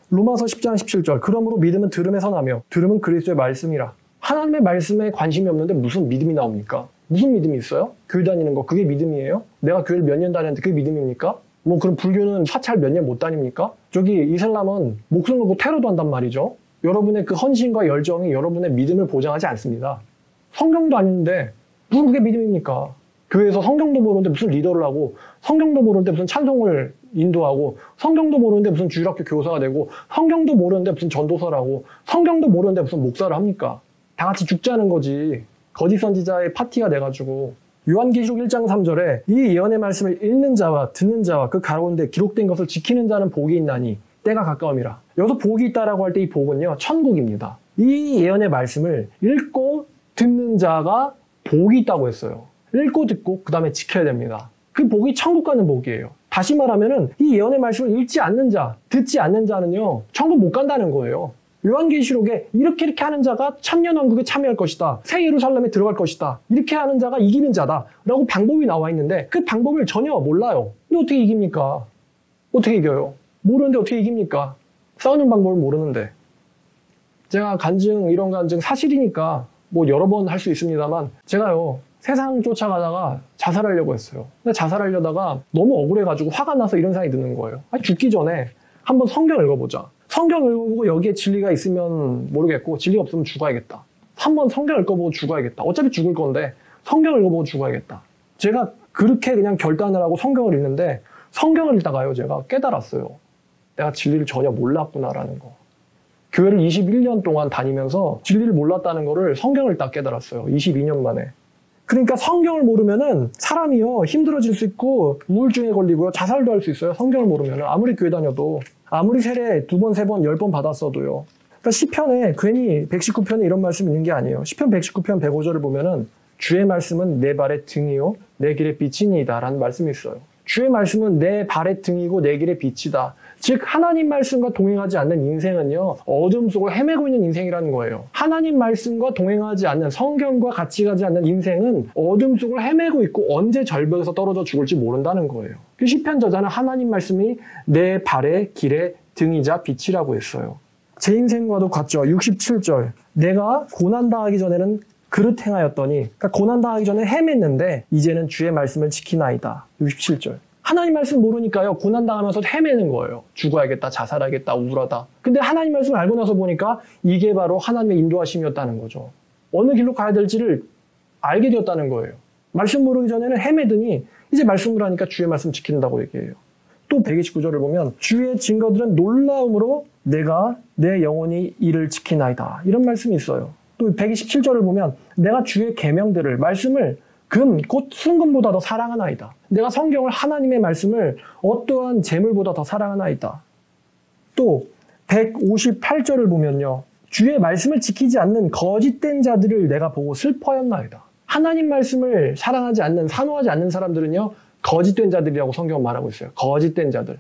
로마서 10장 17절 그러므로 믿음은 들음에서 나며 들음은 그리스도의 말씀이라. 하나님의 말씀에 관심이 없는데 무슨 믿음이 나옵니까? 무슨 믿음이 있어요? 교회 다니는 거 그게 믿음이에요? 내가 교회를 몇 년 다녔는데 그게 믿음입니까? 뭐 그럼 불교는 사찰 몇 년 못 다닙니까? 저기 이슬람은 목숨 걸고 테러도 한단 말이죠. 여러분의 그 헌신과 열정이 여러분의 믿음을 보장하지 않습니다. 성경도 아닌데 무슨 그게 믿음입니까? 교회에서 성경도 모르는데 무슨 리더를 하고 성경도 모르는데 무슨 찬송을 인도하고 성경도 모르는데 무슨 주일학교 교사가 되고 성경도 모르는데 무슨 전도사를 하고 성경도 모르는데 무슨 목사를 합니까? 다 같이 죽자는 거지. 거짓 선지자의 파티가 돼가지고 요한계시록 1장 3절에 이 예언의 말씀을 읽는 자와 듣는 자와 그 가운데 기록된 것을 지키는 자는 복이 있나니 때가 가까움이라. 여기서 복이 있다라고 할 때 이 복은요 천국입니다. 이 예언의 말씀을 읽고 듣는 자가 복이 있다고 했어요. 읽고 듣고 그 다음에 지켜야 됩니다. 그 복이 천국 가는 복이에요. 다시 말하면은 이 예언의 말씀을 읽지 않는 자, 듣지 않는 자는요, 천국 못 간다는 거예요. 요한계시록에 이렇게 하는 자가 천년왕국에 참여할 것이다. 새 예루살렘에 들어갈 것이다. 이렇게 하는 자가 이기는 자다. 라고 방법이 나와 있는데 그 방법을 전혀 몰라요. 근데 어떻게 이깁니까? 어떻게 이겨요? 모르는데 어떻게 이깁니까? 싸우는 방법을 모르는데. 제가 이런 간증 사실이니까 뭐 여러 번 할 수 있습니다만 제가요, 세상 쫓아가다가 자살하려고 했어요. 근데 자살하려다가 너무 억울해가지고 화가 나서 이런 생각이 드는 거예요. 죽기 전에 한번 성경 읽어보자. 성경 읽어보고 여기에 진리가 있으면 모르겠고 진리가 없으면 죽어야겠다. 한번 성경 읽어보고 죽어야겠다. 어차피 죽을 건데 성경 읽어보고 죽어야겠다. 제가 그렇게 그냥 결단을 하고 성경을 읽는데 성경을 읽다가요, 제가 깨달았어요. 내가 진리를 전혀 몰랐구나라는 거. 교회를 21년 동안 다니면서 진리를 몰랐다는 거를 성경을 읽다 깨달았어요. 22년 만에. 그러니까 성경을 모르면은 사람이요, 힘들어질 수 있고 우울증에 걸리고요, 자살도 할 수 있어요. 성경을 모르면은 아무리 교회 다녀도, 아무리 세례 2번, 3번, 10번 받았어도요. 그러니까 시편에 괜히 119편에 이런 말씀이 있는 게 아니에요. 시편 119편 105절을 보면은 주의 말씀은 내 발의 등이요 내 길의 빛이니이다 라는 말씀이 있어요. 주의 말씀은 내 발의 등이고 내 길의 빛이다. 즉 하나님 말씀과 동행하지 않는 인생은요, 어둠 속을 헤매고 있는 인생이라는 거예요. 하나님 말씀과 동행하지 않는, 성경과 같이 가지 않는 인생은 어둠 속을 헤매고 있고 언제 절벽에서 떨어져 죽을지 모른다는 거예요. 그 시편 저자는 하나님 말씀이 내 발의 길의 등이자 빛이라고 했어요. 제 인생과도 같죠. 67절. 내가 고난당하기 전에는 그릇 행하였더니, 그러니까 고난당하기 전에 헤맸는데 이제는 주의 말씀을 지키나이다. 67절. 하나님 말씀 모르니까요, 고난당하면서 헤매는 거예요. 죽어야겠다, 자살하겠다, 우울하다. 근데 하나님 말씀을 알고 나서 보니까 이게 바로 하나님의 인도하심이었다는 거죠. 어느 길로 가야 될지를 알게 되었다는 거예요. 말씀 모르기 전에는 헤매더니 이제 말씀을 하니까 주의 말씀 지킨다고 얘기해요. 또 129절을 보면 주의 증거들은 놀라움으로 내가 내 영혼이 이를 지키나이다. 이런 말씀이 있어요. 또 127절을 보면 내가 주의 계명들을, 말씀을 금, 곧 순금보다 더 사랑하나이다. 내가 성경을, 하나님의 말씀을 어떠한 재물보다 더 사랑하나이다. 또 158절을 보면요, 주의 말씀을 지키지 않는 거짓된 자들을 내가 보고 슬퍼하였나이다. 하나님 말씀을 사랑하지 않는, 산호하지 않는 사람들은요, 거짓된 자들이라고 성경은 말하고 있어요. 거짓된 자들.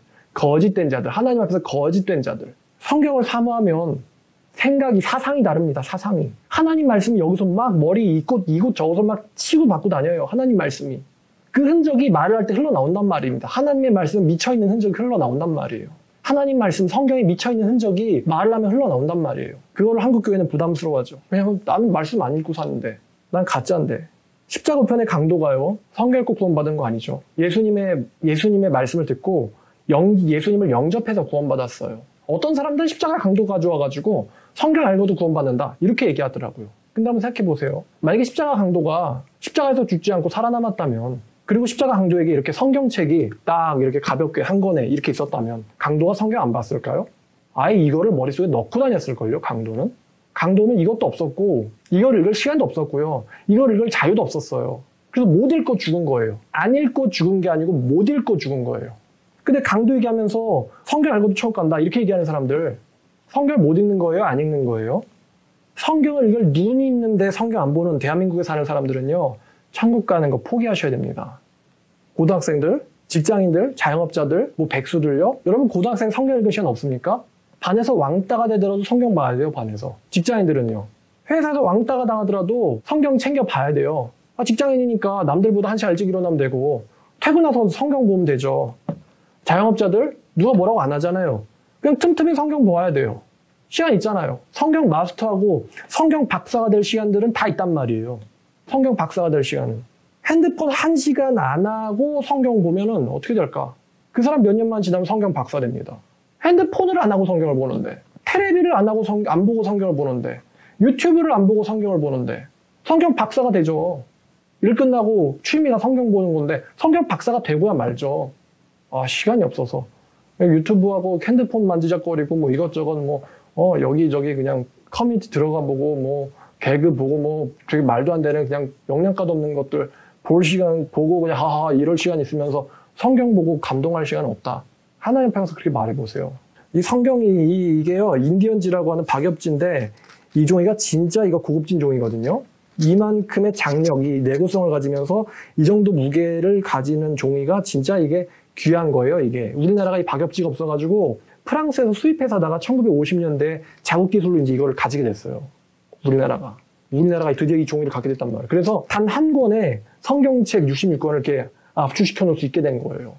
하나님 앞에서 거짓된 자들. 성경을 사모하면 생각이, 사상이 다릅니다. 사상이. 하나님 말씀이 여기서 막 머리 이곳 저곳을 막 치고 받고 다녀요. 하나님 말씀이. 그 흔적이 말을 할 때 흘러나온단 말입니다. 하나님의 말씀은 미쳐있는 흔적이 흘러나온단 말이에요. 하나님 말씀, 성경에 미쳐있는 흔적이 말을 하면 흘러나온단 말이에요. 그거를 한국 교회는 부담스러워하죠. 왜냐면 나는 말씀 안 읽고 사는데, 난 가짜인데. 십자가 우편의 강도가요, 성경 읽고 구원받은 거 아니죠. 예수님의 말씀을 듣고 예수님을 영접해서 구원받았어요. 어떤 사람들은 십자가 강도 가져와가지고 성경 알고도 구원받는다, 이렇게 얘기하더라고요. 근데 한번 생각해보세요. 만약에 십자가 강도가 십자가에서 죽지 않고 살아남았다면, 그리고 십자가 강도에게 이렇게 성경책이 딱 이렇게 가볍게 한 권에 이렇게 있었다면 강도가 성경 안 봤을까요? 아예 이거를 머릿속에 넣고 다녔을걸요. 강도는 이것도 없었고 이걸 읽을 시간도 없었고요. 이걸 읽을 자유도 없었어요. 그래서 못 읽고 죽은 거예요. 안 읽고 죽은 게 아니고 못 읽고 죽은 거예요. 근데 강도 얘기하면서 성경 알고도 천국 간다, 이렇게 얘기하는 사람들, 성경을 못 읽는 거예요? 안 읽는 거예요? 성경을 읽을 눈이 있는데 성경 안 보는 대한민국에 사는 사람들은요, 천국 가는 거 포기하셔야 됩니다. 고등학생들, 직장인들, 자영업자들, 백수들요. 여러분 고등학생 성경 읽을 시간 없습니까? 반에서 왕따가 되더라도 성경 봐야 돼요. 반에서. 직장인들은요, 회사에서 왕따가 당하더라도 성경 챙겨 봐야 돼요. 직장인이니까 남들보다 1시간 일찍 일어나면 되고 퇴근해서 성경 보면 되죠. 자영업자들 누가 뭐라고 안 하잖아요. 그냥 틈틈이 성경 보아야 돼요. 시간 있잖아요. 성경 마스터하고 성경 박사가 될 시간들은 다 있단 말이에요. 성경 박사가 될 시간은. 핸드폰 1시간 안 하고 성경 보면은 어떻게 될까? 그 사람 몇 년만 지나면 성경 박사 됩니다. 핸드폰을 안 하고 성경을 보는데, 테레비를 안 보고 성경을 보는데, 유튜브를 안 보고 성경을 보는데 성경 박사가 되죠. 일 끝나고 취미가 성경 보는 건데 성경 박사가 되고야 말죠. 시간이 없어서 유튜브하고 핸드폰 만지작거리고 이것저것 여기저기 그냥 커뮤니티 들어가 보고 개그 보고 되게 말도 안 되는 그냥 영양가도 없는 것들 볼 시간 보고 그냥 하하 이럴 시간 있으면서 성경 보고 감동할 시간은 없다. 하나님 앞에서 그렇게 말해보세요. 이 성경이 이게요, 인디언지라고 하는 박엽지인데 이 종이가 진짜 이거 고급진 종이거든요. 이만큼의 장력이 내구성을 가지면서 이 정도 무게를 가지는 종이가 진짜 이게 귀한 거예요. 이게 우리나라가 이 박엽지가 없어가지고 프랑스에서 수입해서다가 1950년대 자국 기술로 이제 이걸 가지게 됐어요. 우리나라가 드디어 이 종이를 갖게 됐단 말이에요. 그래서 단 한 권에 성경책 66권을 이렇게 압축시켜 놓을 수 있게 된 거예요.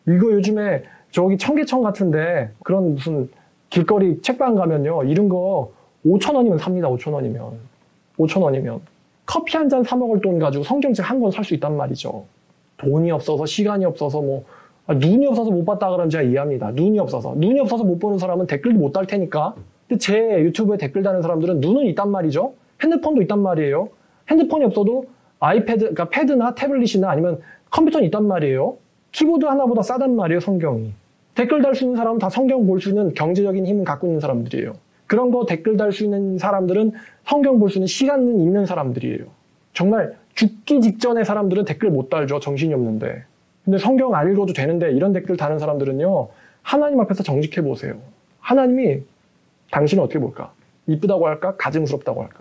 이거 요즘에 저기 청계천 같은데 그런 무슨 길거리 책방 가면요, 이런 거 5,000원이면 삽니다. 5,000원이면 커피 한 잔 사 먹을 돈 가지고 성경책 한 권 살 수 있단 말이죠. 돈이 없어서, 시간이 없어서, 눈이 없어서 못 봤다 그러면 제가 이해합니다. 눈이 없어서 못 보는 사람은 댓글도 못 달 테니까. 근데 제 유튜브에 댓글 다는 사람들은 눈은 있단 말이죠. 핸드폰도 있단 말이에요. 핸드폰이 없어도 아이패드, 그러니까 패드나 태블릿이나 아니면 컴퓨터는 있단 말이에요. 키보드 하나보다 싸단 말이에요, 성경이. 댓글 달 수 있는 사람은 다 성경 볼 수 있는 경제적인 힘을 갖고 있는 사람들이에요. 그런 거 댓글 달 수 있는 사람들은 성경 볼 수 있는 시간은 있는 사람들이에요. 정말 죽기 직전의 사람들은 댓글 못 달죠. 정신이 없는데. 근데 성경 안 읽어도 되는데 이런 댓글 다는 사람들은요, 하나님 앞에서 정직해 보세요. 하나님이 당신을 어떻게 볼까? 이쁘다고 할까? 가증스럽다고 할까?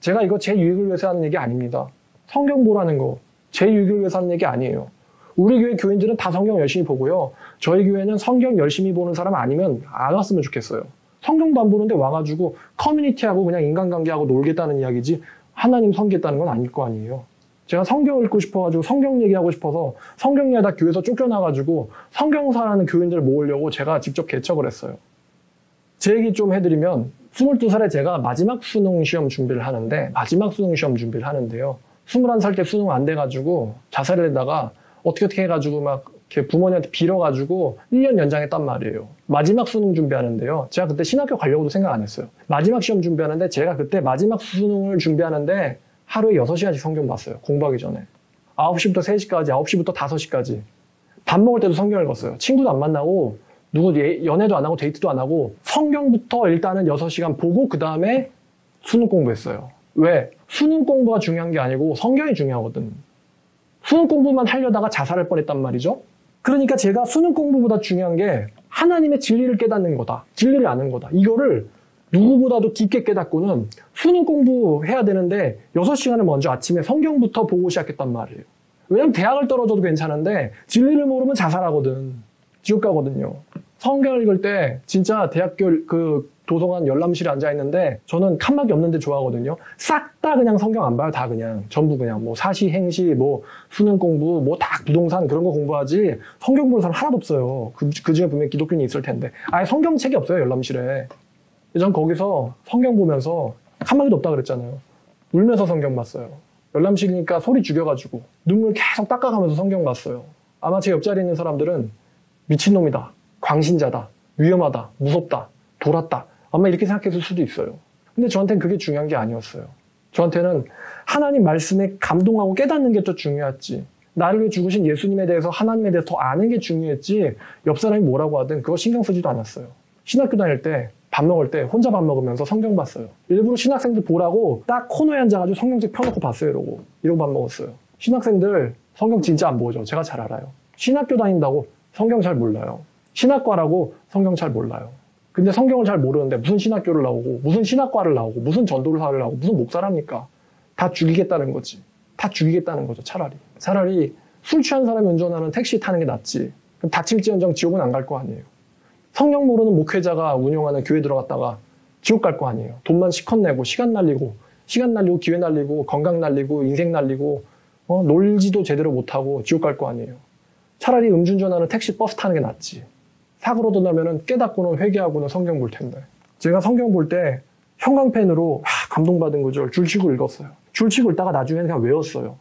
제가 이거 제 유익을 위해서 하는 얘기 아닙니다. 성경 보라는 거 제 유익을 위해서 하는 얘기 아니에요. 우리 교회 교인들은 다 성경 열심히 보고요. 저희 교회는 성경 열심히 보는 사람 아니면 안 왔으면 좋겠어요. 성경도 안 보는데 와가지고 커뮤니티하고 그냥 인간관계하고 놀겠다는 이야기지 하나님 섬기겠다는 건 아닐 거 아니에요. 제가 성경 읽고 싶어가지고 성경 얘기하고 싶어서 성경 얘기하다 교회에서 쫓겨나가지고 성경사라는 교인들을 모으려고 제가 직접 개척을 했어요. 제 얘기 좀 해드리면 22살에 제가 마지막 수능 시험 준비를 하는데요. 21살 때 수능 안 돼가지고 자살을 했다가 어떻게 해가지고 막 이렇게 부모님한테 빌어가지고 1년 연장했단 말이에요. 마지막 수능 준비하는데요. 제가 그때 신학교 가려고도 생각 안 했어요. 마지막 시험 준비하는데 제가 그때 마지막 수능을 준비하는데 하루에 6시간씩 성경 봤어요. 공부하기 전에. 9시부터 3시까지, 9시부터 5시까지. 밥 먹을 때도 성경 읽었어요. 친구도 안 만나고 누구 연애도 안 하고 데이트도 안 하고 성경부터 일단은 6시간 보고 그 다음에 수능 공부했어요. 왜? 수능 공부가 중요한 게 아니고 성경이 중요하거든. 수능 공부만 하려다가 자살할 뻔했단 말이죠. 그러니까 제가 수능 공부보다 중요한 게 하나님의 진리를 깨닫는 거다. 진리를 아는 거다. 이거를 누구보다도 깊게 깨닫고는 수능 공부해야 되는데 6시간을 먼저 아침에 성경부터 보고 시작했단 말이에요. 왜냐면 대학을 떨어져도 괜찮은데 진리를 모르면 자살하거든. 지옥 가거든요. 성경을 읽을 때 진짜 대학교 그 도서관 열람실에 앉아있는데 저는 칸막이 없는데 좋아하거든요. 싹 다 그냥 성경 안 봐요. 다 그냥. 전부 그냥 뭐 사시, 행시, 뭐 수능 공부, 뭐 다 부동산 그런 거 공부하지 성경 보는 사람 하나도 없어요. 그 중에 분명히 기독교인이 있을 텐데. 아예 성경책이 없어요. 열람실에. 전 거기서 성경 보면서 칸막이도 없다 그랬잖아요. 울면서 성경 봤어요. 열람실이니까 소리 죽여가지고 눈물 계속 닦아가면서 성경 봤어요. 아마 제 옆자리에 있는 사람들은 미친놈이다, 광신자다, 위험하다, 무섭다, 돌았다 아마 이렇게 생각했을 수도 있어요. 근데 저한테는 그게 중요한 게 아니었어요. 저한테는 하나님 말씀에 감동하고 깨닫는 게 더 중요했지. 나를 위해 죽으신 예수님에 대해서 하나님에 대해서 더 아는 게 중요했지 옆 사람이 뭐라고 하든 그거 신경 쓰지도 않았어요. 신학교 다닐 때 밥 먹을 때 혼자 밥 먹으면서 성경 봤어요. 일부러 신학생들 보라고 딱 코너에 앉아가지고 성경책 펴놓고 봤어요. 이러고 밥 먹었어요. 신학생들 성경 진짜 안 보죠. 제가 잘 알아요. 신학교 다닌다고 성경 잘 몰라요. 신학과라고 성경 잘 몰라요. 근데 성경을 잘 모르는데 무슨 신학교를 나오고 무슨 신학과를 나오고 무슨 전도사를 나오고 무슨 목사랍니까? 다 죽이겠다는 거지. 다 죽이겠다는 거죠. 차라리 술 취한 사람이 운전하는 택시 타는 게 낫지. 그럼 다칠지언정 지옥은 안 갈 거 아니에요. 성경 모르는 목회자가 운영하는 교회 들어갔다가 지옥 갈 거 아니에요. 돈만 시컷 내고 시간 날리고 기회 날리고 건강 날리고 인생 날리고 놀지도 제대로 못하고 지옥 갈 거 아니에요. 차라리 음주운전하는 택시 버스 타는 게 낫지. 사고로도 나면은 깨닫고는 회개하고는 성경 볼 텐데. 제가 성경 볼 때 형광펜으로 감동받은 구절 줄치고 읽었어요. 줄치고 읽다가 나중에는 그냥 외웠어요.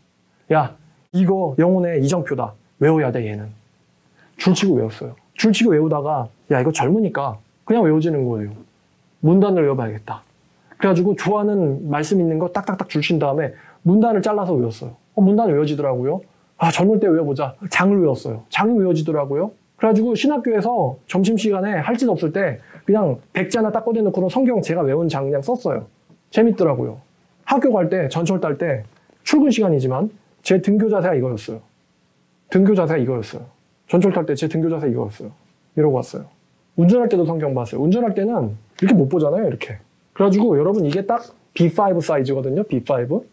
야, 이거 영혼의 이정표다. 외워야 돼, 얘는. 줄치고 외웠어요. 줄치고 외우다가 야, 이거 젊으니까 그냥 외워지는 거예요. 문단을 외워봐야겠다. 그래가지고 좋아하는 말씀 있는 거 딱딱딱 줄친 다음에 문단을 잘라서 외웠어요. 문단 외워지더라고요. 젊을 때 외워보자. 장을 외웠어요. 장이 외워지더라고요. 그래가지고 신학교에서 점심시간에 할 짓 없을 때 그냥 백지 하나 딱 꺼내놓고는 성경 제가 외운 장 그냥 썼어요. 재밌더라고요. 학교 갈 때, 전철 탈 때 출근 시간이지만 제 등교 자세가 이거였어요. 전철 탈 때 제 등교 자세 이거였어요. 이러고 왔어요. 운전할 때도 성경 봤어요. 운전할 때는 이렇게 못 보잖아요. 이렇게. 그래가지고 여러분 이게 딱 B5 사이즈거든요. B5.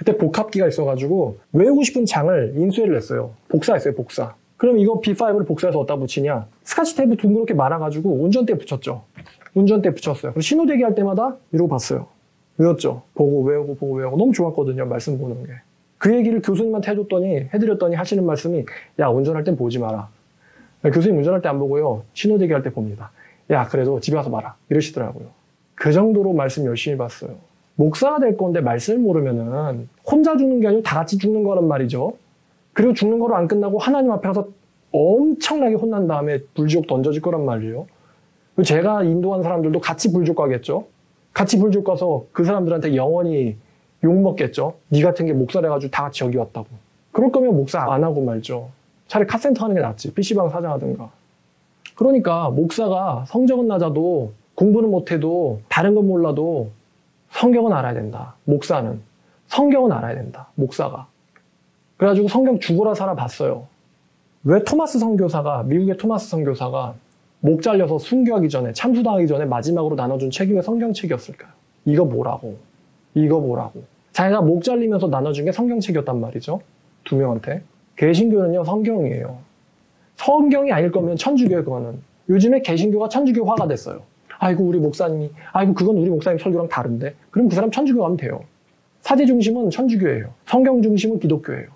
그때 복합기가 있어가지고 외우고 싶은 장을 인수해를 냈어요. 복사했어요, 복사. 그럼 이거 B5를 복사해서 어디다 붙이냐? 스카치 테이프 둥그렇게 말아가지고 운전대에 붙였죠. 운전대에 붙였어요. 그리고 신호대기 할 때마다 이러고 봤어요. 외웠죠. 보고 외우고 보고 외우고. 너무 좋았거든요, 말씀 보는 게. 그 얘기를 교수님한테 해드렸더니 하시는 말씀이, 야, 운전할 땐 보지 마라. 교수님 운전할 때 안 보고요, 신호대기 할 때 봅니다. 야, 그래도 집에 가서 봐라. 이러시더라고요. 그 정도로 말씀 열심히 봤어요. 목사가 될 건데 말씀을 모르면은 혼자 죽는 게 아니고 다 같이 죽는 거란 말이죠. 그리고 죽는 거로 안 끝나고 하나님 앞에 가서 엄청나게 혼난 다음에 불지옥 던져질 거란 말이에요. 제가 인도한 사람들도 같이 불지옥 가겠죠. 같이 불지옥 가서 그 사람들한테 영원히 욕먹겠죠. 니 같은 게 목사를 해가지고 다 같이 여기 왔다고. 그럴 거면 목사 안 하고 말죠. 차라리 카센터 하는 게 낫지. PC방 사장하든가. 그러니까 목사가 성적은 낮아도 공부는 못해도 다른 건 몰라도 성경은 알아야 된다. 목사는. 성경은 알아야 된다. 목사가. 그래가지고 성경 죽어라 살아 봤어요. 왜 미국의 토마스 선교사가 목 잘려서 순교하기 전에, 참수당하기 전에 마지막으로 나눠준 책이 왜 성경책이었을까요? 이거 뭐라고. 자기가 목 잘리면서 나눠준 게 성경책이었단 말이죠. 2명한테. 개신교는요, 성경이에요. 성경이 아닐 거면 천주교예요, 그거는. 요즘에 개신교가 천주교화가 됐어요. 아이고, 우리 목사님이, 아이고, 그건 우리 목사님 설교랑 다른데. 그럼 그 사람 천주교 가면 돼요. 사제 중심은 천주교예요. 성경 중심은 기독교예요.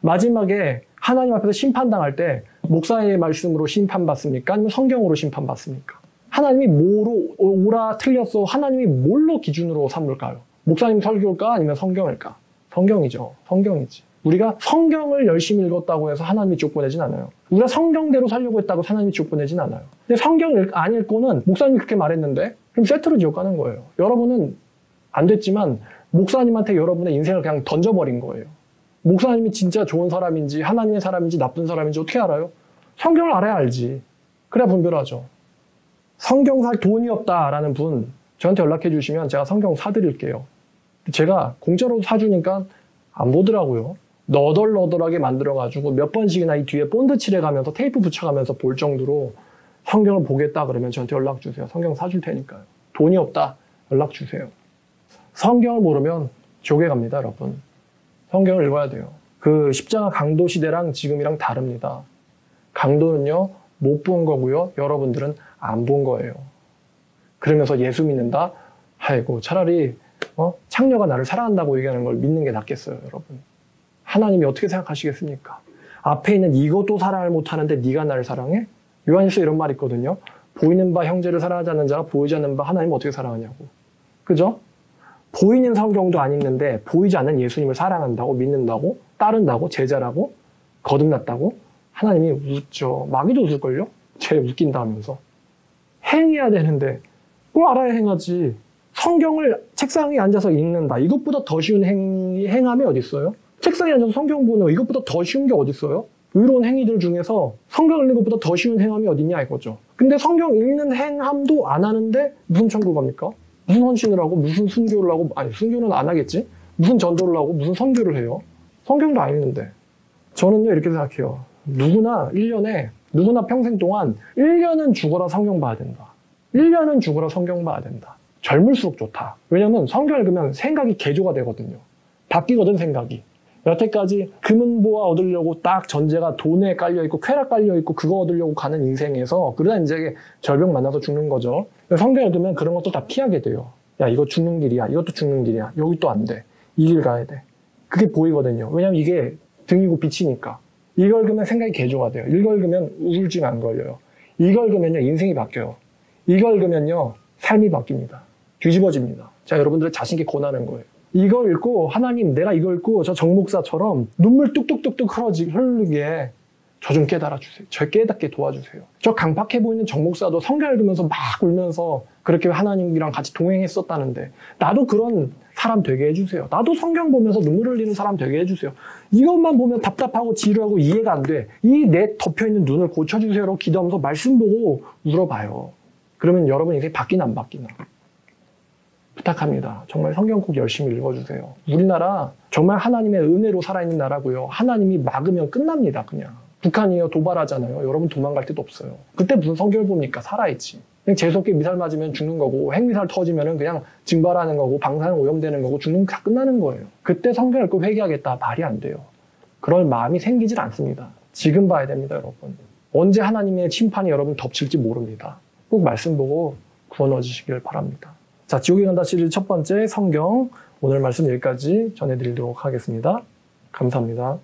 마지막에 하나님 앞에서 심판당할 때 목사의 말씀으로 심판받습니까? 아니면 성경으로 심판받습니까? 하나님이 뭐로 옳아 틀렸어? 하나님이 뭘로 기준으로 삼을까요? 목사님 설교일까? 아니면 성경일까? 성경이죠. 성경이지. 우리가 성경을 열심히 읽었다고 해서 하나님이 지옥 보내진 않아요. 우리가 성경대로 살려고 했다고 하나님이 지옥 보내진 않아요. 근데 성경 안 읽고는 목사님이 그렇게 말했는데 그럼 세트로 지옥 가는 거예요. 여러분은 안 됐지만 목사님한테 여러분의 인생을 그냥 던져버린 거예요. 목사님이 진짜 좋은 사람인지 하나님의 사람인지 나쁜 사람인지 어떻게 알아요? 성경을 알아야 알지. 그래야 분별하죠. 성경 살 돈이 없다라는 분 저한테 연락해 주시면 제가 성경 사드릴게요. 제가 공짜로 사주니까 안 보더라고요. 너덜너덜하게 만들어가지고 몇 번씩이나 이 뒤에 본드 칠해가면서 테이프 붙여가면서 볼 정도로 성경을 보겠다 그러면 저한테 연락 주세요. 성경 사줄 테니까요. 돈이 없다 연락 주세요. 성경을 모르면 지옥에 갑니다, 여러분. 성경을 읽어야 돼요. 그 십자가 강도 시대랑 지금이랑 다릅니다. 강도는요, 못 본 거고요. 여러분들은 안 본 거예요. 그러면서 예수 믿는다? 아이고, 차라리 창녀가 나를 사랑한다고 얘기하는 걸 믿는 게 낫겠어요, 여러분. 하나님이 어떻게 생각하시겠습니까? 앞에 있는 이것도 사랑을 못하는데 네가 나를 사랑해? 요한일서 이런 말 있거든요. 보이는 바 형제를 사랑하지 않는 자가 보이지 않는 바 하나님을 어떻게 사랑하냐고. 그죠? 보이는 성경도 안 읽는데 보이지 않는 예수님을 사랑한다고, 믿는다고, 따른다고, 제자라고, 거듭났다고? 하나님이 웃죠. 마귀도 웃을걸요? 쟤 웃긴다 하면서. 행해야 되는데 뭘 알아야 행하지. 성경을 책상에 앉아서 읽는다. 이것보다 더 쉬운 행함이 어디 있어요? 책상에 앉아서 성경 보는 거 이것보다 더 쉬운 게 어디 있어요? 의로운 행위들 중에서 성경 읽는 것보다 더 쉬운 행함이 어딨냐 이거죠. 근데 성경 읽는 행함도 안 하는데 무슨 천국 갑니까? 무슨 헌신을 하고 무슨 순교를 하고, 아니 순교는 안 하겠지? 무슨 전도를 하고 무슨 선교를 해요? 성경도 안 읽는데. 저는요 이렇게 생각해요. 누구나 평생 동안 1년은 죽어라 성경 봐야 된다. 1년은 죽어라 성경 봐야 된다. 젊을수록 좋다. 왜냐면 성경 읽으면 생각이 개조가 되거든요. 바뀌거든 생각이. 여태까지 금은보화 얻으려고 딱 전제가 돈에 깔려있고 쾌락 깔려있고 그거 얻으려고 가는 인생에서 그러다 이제 절벽 만나서 죽는 거죠. 성경 읽으면 그런 것도 다 피하게 돼요. 야 이거 죽는 길이야. 이것도 죽는 길이야. 여기 또 안 돼. 이 길 가야 돼. 그게 보이거든요. 왜냐면 이게 등이고 빛이니까. 이걸 읽으면 생각이 개조가 돼요. 이걸 읽으면 우울증 안 걸려요. 이걸 읽으면요 인생이 바뀌어요. 이걸 읽으면요 삶이 바뀝니다. 뒤집어집니다. 자, 여러분들의 자신있게 권하는 거예요. 이거 읽고 하나님 내가 이거 읽고 저 정목사처럼 눈물 뚝뚝뚝뚝 흐르게 저 좀 깨달아 주세요. 저 깨닫게 도와주세요. 저 강팍해 보이는 정목사도 성경 읽으면서 막 울면서 그렇게 하나님이랑 같이 동행했었다는데 나도 그런 사람 되게 해주세요. 나도 성경 보면서 눈물 흘리는 사람 되게 해주세요. 이것만 보면 답답하고 지루하고 이해가 안 돼. 이 내 덮여있는 눈을 고쳐주세요라고 기도하면서 말씀 보고 울어봐요. 그러면 여러분 인생이 바뀌나 안 바뀌나. 부탁합니다. 정말 성경 꼭 열심히 읽어주세요. 우리나라 정말 하나님의 은혜로 살아있는 나라고요. 하나님이 막으면 끝납니다. 그냥. 북한이요 도발하잖아요. 여러분 도망갈 데도 없어요. 그때 무슨 성경을 봅니까? 살아있지. 그냥 재수없게 미사일 맞으면 죽는 거고 핵미사일 터지면 그냥 증발하는 거고 방사능 오염되는 거고 죽는 거 다 끝나는 거예요. 그때 성경 읽고 회개하겠다 말이 안 돼요. 그럴 마음이 생기질 않습니다. 지금 봐야 됩니다, 여러분. 언제 하나님의 심판이 여러분 덮칠지 모릅니다. 꼭 말씀 보고 구원 얻으시길 바랍니다. 자, 지옥에 간다 시리즈 첫 번째 성경 오늘 말씀 여기까지 전해드리도록 하겠습니다. 감사합니다.